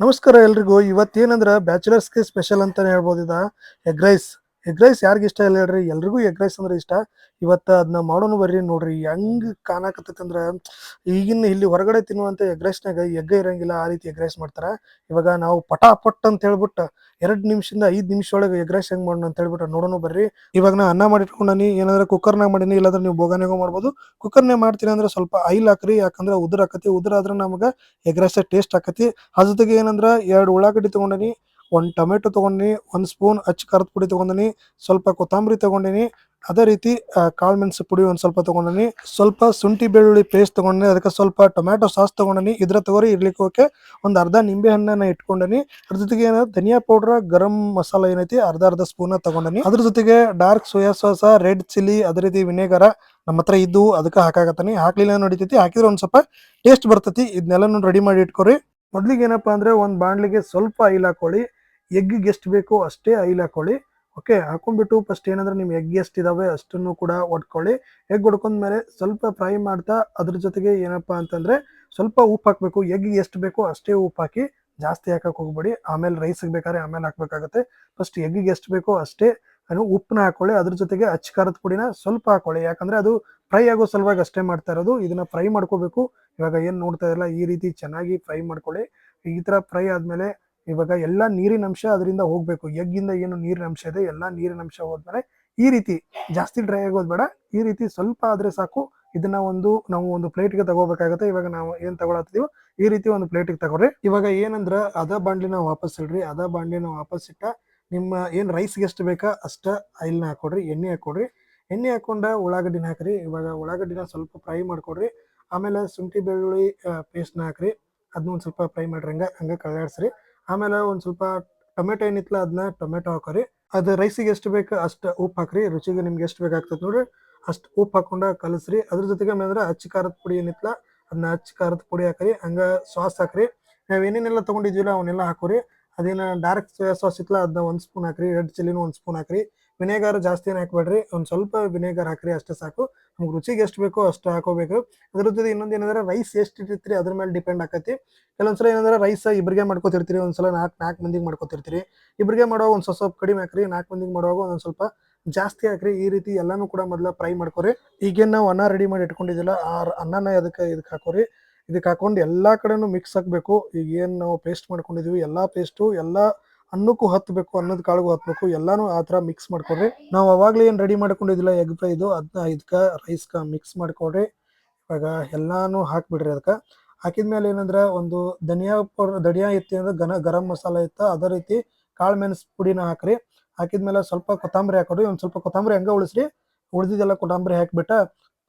ನಮಸ್ಕಾರ ಎಲ್ರಿಗೂ. ಇವತ್ತೇನಂದ್ರೆ ಬ್ಯಾಚುಲರ್ಸ್ಗೆ ಸ್ಪೆಷಲ್ ಅಂತಾನೆ ಹೇಳ್ಬೋದು. Egg rice. ಎಗ್ ರೈಸ್ ಯಾರಿಗೆ ಇಷ್ಟ ಇಲ್ಲ ಹೇಳ್ರಿ, ಎಲ್ರಿಗೂ ಎಗ್ ರೈಸ್ ಅಂದ್ರೆ ಇಷ್ಟ. ಇವತ್ತು ಅದನ್ನ ಮಾಡೋನು ಬರ್ರಿ. ನೋಡ್ರಿ ಹೆಂಗ್ ಕಾಣಕತ್ತೈತೆ ಅಂದ್ರೆ, ಈಗಿನ ಇಲ್ಲಿ ಹೊರಗಡೆ ತಿನ್ನುವಂತ ಎಗ್ ರೈಸ್ನಾಗ ಎಗ್ ಇರಂಗಿಲ್ಲ, ಆ ರೀತಿ ಎಗ್ ರೈಸ್ ಮಾಡ್ತಾರ. ಇವಾಗ ನಾವು ಪಟಾಪಟ್ ಅಂತ ಹೇಳ್ಬಿಟ್ಟು 2 ನಿಮಿಷದಿಂದ 5 ನಿಮಿಷ ಒಳಗೆ ಎಗ್ ರೈಸ್ ಹೆಂಗ್ ಮಾಡೋಣ ಅಂತ ಹೇಳ್ಬಿಟ್ಟು ನೋಡೋನು ಬರ್ರಿ. ಇವಾಗ ನಾ ಅನ್ನ ಮಾಡಿಟ್ಕೊಂಡನಿ, ಏನಾದ್ರೆ ಕುಕ್ಕರ್ನಾಗ ಮಾಡೀನಿ, ಇಲ್ಲಾಂದ್ರೆ ನೀವು ಬೋಗಾನ್ಯಾಗ ಮಾಡ್ಬೋದು. ಕುಕ್ಕರ್ನೇ ಮಾಡ್ತೀನಿ ಅಂದ್ರೆ ಸ್ವಲ್ಪ ಆಯಿಲ್ ಹಾಕ್ರಿ, ಯಾಕಂದ್ರೆ ಉದ್ರ ಆಕತಿ. ಉದ್ರ ಆದ್ರೆ ನಮಗೆ ಎಗ್ ರೈಸ್ ಟೇಸ್ಟ್ ಆಕತಿ. ಅದ್ರ ಜೊತೆಗೆ ಏನಂದ್ರ 2 ಉಳ್ಳಾಗಡ್ಡಿ ತಗೊಂಡಿನಿ, 1 ಟೊಮೆಟೊ ತಗೊಂಡಿನಿ, 1 ಸ್ಪೂನ್ ಅಚ್ಚ ಖಾರದ ಪುಡಿ ತಗೊಂಡಿನಿ, ಸ್ವಲ್ಪ ಕೊತ್ತಂಬರಿ ತಗೊಂಡಿನಿ. ಅದೇ ರೀತಿ ಕಾಳು ಮೆಣಸು ಪುಡಿ ಸ್ವಲ್ಪ ತಗೊಂಡಿನಿ, ಸ್ವಲ್ಪ ಶುಂಠಿ ಬೆಳ್ಳುಳ್ಳಿ ಪೇಸ್ಟ್ ತಗೊಂಡಿನಿ, ಅದಕ್ಕೆ ಸ್ವಲ್ಪ ಟೊಮ್ಯಾಟೊ ಸಾಸ್ ತಗೊಂಡಿನಿ. ಇದ್ರ ತಗೋರಿ ಇರ್ಲಿಕ್ಕೆ ಹೋಗಕ್ಕೆ ಒಂದು ಅರ್ಧ ನಿಂಬೆ ಹಣ್ಣನ್ನ ಇಟ್ಕೊಂಡಿನಿ. ಅದ್ರ ಜೊತೆಗೆ ಧನಿಯಾ ಪೌಡರ್, ಗರಂ ಮಸಾಲ ಏನೈತಿ ಅರ್ಧ ಸ್ಪೂನ್ ತಗೊಂಡಿನಿ. ಅದ್ರ ಜೊತೆಗೆ dark soya sauce, red chilli, ಅದೇ ರೀತಿ ವಿನೆಗರ ನಮ್ಮ ಹತ್ರ ಇದ್ದು ಅದಕ್ಕೆ ಹಾಕಾಕತ್ತಾನಿ. ಹಾಕ್ಲಿಲ್ಲ ನಡಿತೈತಿ, ಹಾಕಿದ್ರೆ ಒಂದ್ ಸ್ವಲ್ಪ ಟೇಸ್ಟ್ ಬರ್ತೈತಿ. ಇದನ್ನೆಲ್ಲ ರೆಡಿ ಮಾಡಿ ಇಟ್ಕೊರಿ. ಮೊದ್ಲಿಗೆ ಏನಪ್ಪಾ ಅಂದ್ರೆ ಒಂದ್ ಬಾಣ್ಲಿಗೆ ಸ್ವಲ್ಪ ಆಯಿಲ್ ಹಾಕೊಳ್ಳಿ. ಎಗ್ಗಿಗೆ ಎಷ್ಟು ಬೇಕೋ ಅಷ್ಟೇ ಆಯಿಲ್ ಹಾಕೊಳ್ಳಿ. ಓಕೆ, ಹಾಕೊಂಡ್ಬಿಟ್ಟು ಫಸ್ಟ್ ಏನಂದ್ರೆ ನಿಮ್ ಎಗ್ ಎಷ್ಟು ಇದಾವೆ ಅಷ್ಟನ್ನು ಕೂಡ ಒಡ್ಕೊಳ್ಳಿ. ಎಗ್ ಹೊಡ್ಕೊಂಡ್ಮೇಲೆ ಸ್ವಲ್ಪ ಫ್ರೈ ಮಾಡ್ತಾ ಅದ್ರ ಜೊತೆಗೆ ಏನಪ್ಪಾ ಅಂತಂದ್ರೆ ಸ್ವಲ್ಪ ಉಪ್ಪು ಹಾಕ್ಬೇಕು. ಎಗ್ಗಿಗೆ ಎಷ್ಟು ಬೇಕೋ ಅಷ್ಟೇ ಉಪ್ಪು ಹಾಕಿ, ಜಾಸ್ತಿ ಹಾಕಕ್ ಹೋಗ್ಬೇಡಿ. ಆಮೇಲೆ ರೈಸ್ಗೆ ಬೇಕಾದ್ರೆ ಆಮೇಲೆ ಹಾಕ್ಬೇಕಾಗತ್ತೆ. ಫಸ್ಟ್ ಎಗ್ಗಿಗೆ ಎಷ್ಟು ಬೇಕೋ ಅಷ್ಟೇ ಉಪ್ಪನ್ನ ಹಾಕೊಳ್ಳಿ. ಅದ್ರ ಜೊತೆಗೆ ಅಚ್ಚ ಖಾರದ ಪುಡಿನ ಸ್ವಲ್ಪ ಹಾಕೊಳ್ಳಿ, ಯಾಕಂದ್ರೆ ಅದು ಫ್ರೈ ಆಗೋ ಸಲುವಾಗಿ ಅಷ್ಟೇ ಮಾಡ್ತಾ ಇರೋದು. ಇದನ್ನ ಫ್ರೈ ಮಾಡ್ಕೋಬೇಕು. ಇವಾಗ ಏನ್ ನೋಡ್ತಾ ಇಲ್ಲ, ಈ ರೀತಿ ಚೆನ್ನಾಗಿ ಫ್ರೈ ಮಾಡ್ಕೊಳ್ಳಿ. ಈ ತರ ಫ್ರೈ ಆದ್ಮೇಲೆ ಇವಾಗ ಎಲ್ಲಾ ನೀರಿನ ಅಂಶ ಅದರಿಂದ ಹೋಗ್ಬೇಕು. ಎಗ್ಗಿಂದ ಏನು ನೀರಿನ ಅಂಶ ಇದೆ, ಎಲ್ಲಾ ನೀರಿನ ಅಂಶ ಹೋದ್ಮೇಲೆ ಈ ರೀತಿ ಜಾಸ್ತಿ ಡ್ರೈ ಆಗೋದ್ ಬೇಡ, ಈ ರೀತಿ ಸ್ವಲ್ಪ ಆದ್ರೆ ಸಾಕು. ಇದನ್ನ ನಾವು ಒಂದು ಪ್ಲೇಟ್ಗೆ ತಗೋಬೇಕಾಗತ್ತೆ. ಇವಾಗ ನಾವು ಏನ್ ತಗೊಳತ್ತೀವೋ ಈ ರೀತಿ ಒಂದು ಪ್ಲೇಟಿಗೆ ತಗೋರಿ. ಇವಾಗ ಏನಂದ್ರ ಅದ ಬಾಂಡ್ಲಿನ ವಾಪಸ್ ಇಲ್ರಿ, ಅದ ಬಾಂಡ್ಲಿನ ವಾಪಸ್ ಇಟ್ಟ ನಿಮ್ಮ ಏನ್ ರೈಸ್ಗೆ ಎಷ್ಟು ಬೇಕಾ ಅಷ್ಟ ಆಯಿಲ್ನ ಹಾಕೊಡ್ರಿ, ಎಣ್ಣೆ ಹಾಕೊಡ್ರಿ. ಎಣ್ಣೆ ಹಾಕೊಂಡ ಉಳ್ಳಾಗಡ್ಡಿನ ಹಾಕ್ರಿ. ಇವಾಗ ಉಳ್ಳಾಗಡ್ಡಿನ ಸ್ವಲ್ಪ ಫ್ರೈ ಮಾಡ್ಕೊಡ್ರಿ. ಆಮೇಲೆ ಶುಂಠಿ ಬೆಳ್ಳುಳ್ಳಿ ಪೇಸ್ಟ್ನ ಹಾಕ್ರಿ. ಅದನ್ನ ಒಂದ್ ಸ್ವಲ್ಪ ಫ್ರೈ ಮಾಡ್ರಿ, ಹಂಗ ಕಳ್ಳಾಡ್ಸ್ರಿ. ಆಮೇಲೆ ಒಂದ್ ಸ್ವಲ್ಪ ಟೊಮೆಟೊ ಏನಿತ್ತಲ್ಲ ಅದನ್ನ ಟೊಮೆಟೊ ಹಾಕೋರಿ. ಅದು ರೈಸಿಗೆ ಎಷ್ಟು ಬೇಕು ಅಷ್ಟು ಉಪ್ಪು ಹಾಕ್ರಿ. ರುಚಿಗೆ ನಿಮ್ಗೆ ಎಷ್ಟು ಬೇಕಾಗ್ತದೆ ನೋಡ್ರಿ ಅಷ್ಟು ಉಪ್ಪು ಹಾಕೊಂಡ ಕಲಸ್ರಿ. ಅದ್ರ ಜೊತೆಗೆ ಆಮೇಲೆ ಅಚ್ಚ ಖಾರದ ಪುಡಿ ಏನಿತ್ತಲ್ಲ ಅದನ್ನ ಅಚ್ಚ ಖಾರದ ಪುಡಿ ಹಾಕ್ರಿ. ಹಂಗ ಸಾಸ್ ಹಾಕ್ರಿ. ನಾವ್ ಏನೇನೆಲ್ಲ ತಗೊಂಡಿದ್ವಿಲ್ಲ ಅವನ್ನೆಲ್ಲ ಹಾಕೋರಿ. ಅದೇನ ಡಾರ್ಕ್ ಸೋಯಾ ಸಾಸ್ ಇತ್ತಲ್ಲ ಅದನ್ನ 1 ಸ್ಪೂನ್ ಹಾಕ್ರಿ. ರೆಡ್ ಚಿಲ್ಲಿನ 1 ಸ್ಪೂನ್ ಹಾಕ್ರಿ. ವಿನೆಗರ್ ಜಾಸ್ತಿ ಏನು ಹಾಕ್ಬೇಡ್ರಿ, ಒಂದ್ ಸ್ವಲ್ಪ ವಿನೆಗರ್ ಹಾಕ್ರಿ, ಅಷ್ಟೇ ಸಾಕು. ನಮ್ಗೆ ರುಚಿಗೆ ಎಷ್ಟು ಬೇಕೋ ಅಷ್ಟು ಹಾಕೋಬೇಕು. ಅದ್ರ ಜೊತೆ ಇನ್ನೊಂದ್ ಏನಂದ್ರೆ ರೈಸ್ ಎಷ್ಟು ಇಟ್ಟಿರ್ತೀರಿ ಅದ್ರ ಮೇಲೆ ಡಿಪೆಂಡ್ ಆಕತಿ. ಕೆಲವೊಂದ್ಸಲ ಏನಂದ್ರೆ ರೈಸ್ ಇಬ್ರಿಗೆ ಮಾಡ್ಕೋತಿರ್ತೀರಿ, ಒಂದ್ಸಲ ನಾಲ್ಕು ಮಂದಿಗೆ ಮಾಡ್ಕೋತಿರ್ತೀರಿ. ಇಬ್ರಿಗೆ ಮಾಡುವಾಗ ಒಂದ್ ಸ್ವಲ್ಪ ಕಡಿಮೆ ಹಾಕ್ರಿ, 4 ಮಂದಿಗೆ ಮಾಡುವಾಗ ಒಂದ್ ಸ್ವಲ್ಪ ಜಾಸ್ತಿ ಹಾಕ್ರಿ. ಈ ರೀತಿ ಎಲ್ಲಾನು ಕೂಡ ಮೊದ್ಲ ಫ್ರೈ ಮಾಡ್ಕೊರಿ. ಈಗೇನ್ ನಾವು ಅನ್ನ ರೆಡಿ ಮಾಡಿ ಇಟ್ಕೊಂಡಿದ್ದಿಲ್ಲ, ಆ ಅನ್ನನ ಇದಕ್ಕೆ ಹಾಕೋರಿ. ಇದಕ್ಕೆ ಹಾಕೊಂಡು ಎಲ್ಲಾ ಕಡೆನೂ ಮಿಕ್ಸ್ ಆಗ್ಬೇಕು. ಈಗ ಏನ್ ನಾವು ಪೇಸ್ಟ್ ಮಾಡ್ಕೊಂಡಿದೀವಿ ಎಲ್ಲಾ ಪೇಸ್ಟು ಎಲ್ಲಾ ಅನ್ನಕ್ಕೂ ಹತ್ಬೇಕು, ಅನ್ನದ ಕಾಳಿಗೂ ಹತ್ಬೇಕು. ಎಲ್ಲಾನು ಆ ತರ ಮಿಕ್ಸ್ ಮಾಡ್ಕೊಡ್ರಿ. ನಾವು ಅವಾಗ್ಲೇ ಏನ್ ರೆಡಿ ಮಾಡ್ಕೊಂಡಿದ್ದಿಲ್ಲ ಎಗ್ ಫ್ರೈದು, ಅದನ್ನ ಇದಕ್ಕ ರೈಸ್ಕ ಮಿಕ್ಸ್ ಮಾಡ್ಕೊಡ್ರಿ. ಇವಾಗ ಎಲ್ಲಾನು ಹಾಕ್ಬಿಡ್ರಿ. ಅದಕ್ಕೆ ಹಾಕಿದ್ಮೇಲೆ ಏನಂದ್ರೆ ಒಂದು ಧನಿಯಾ ಇತ್ತು ಅಂದ್ರೆ ಗರಂ ಮಸಾಲ ಇತ್ತ, ಅದೇ ರೀತಿ ಕಾಳು ಮೆಣಸು ಪುಡಿನ ಹಾಕ್ರಿ. ಹಾಕಿದ್ಮೇಲೆ ಸ್ವಲ್ಪ ಕೊತ್ತಂಬರಿ ಹಾಕೊಡ್ರಿ. ಒಂದ್ ಸ್ವಲ್ಪ ಕೊತ್ತಂಬರಿ ಹಂಗ ಉಳಿಸ್ರಿ. ಉಳಿದಿದ್ದೆಲ್ಲ ಕೊತ್ತಂಬರಿ ಹಾಕ್ಬಿಟ್ಟ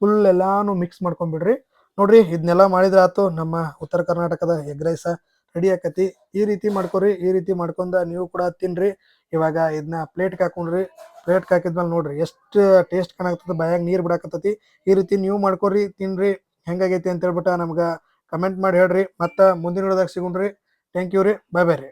ಫುಲ್ ಎಲ್ಲಾನು ಮಿಕ್ಸ್ ಮಾಡ್ಕೊಂಡ್ಬಿಡ್ರಿ. ನೋಡ್ರಿ ಇದನ್ನೆಲ್ಲ ಮಾಡಿದ್ರ ಆತು, ನಮ್ಮ ಉತ್ತರ ಕರ್ನಾಟಕದ ಎಗ್ ರೈಸ ರೆಡಿ ಆಕತಿ. ಈ ರೀತಿ ಮಾಡ್ಕೊರಿ. ಈ ರೀತಿ ಮಾಡ್ಕೊಂಡ ನೀವು ಕೂಡ ತಿನ್ರಿ. ಇವಾಗ ಇದನ್ನ ಪ್ಲೇಟ್ಗೆ ಹಾಕೊಂಡ್ರಿ. ಪ್ಲೇಟ್ಗೆ ಹಾಕಿದ್ಮೇಲೆ ನೋಡ್ರಿ ಎಷ್ಟು ಟೇಸ್ಟ್ ಕಾಣಕತ್ತದ, ಬಾಯಾಗ ನೀರ್ ಬಿಡಾಕತ್ತತಿ. ಈ ರೀತಿ ನೀವು ಮಾಡ್ಕೊರಿ, ತಿನ್ರಿ. ಹೆಂಗಾಗೈತಿ ಅಂತ ಹೇಳ್ಬಿಟ್ಟ ನಮ್ಗ ಕಮೆಂಟ್ ಮಾಡಿ ಹೇಳ್ರಿ. ಮತ್ತ ಮುಂದಿನ ವಿಡಿಯೋದಾಗ ಸಿಗುಣ್ರಿ. ಥ್ಯಾಂಕ್ ಯು ರೀ, ಬೈ ಬೈ ರೀ.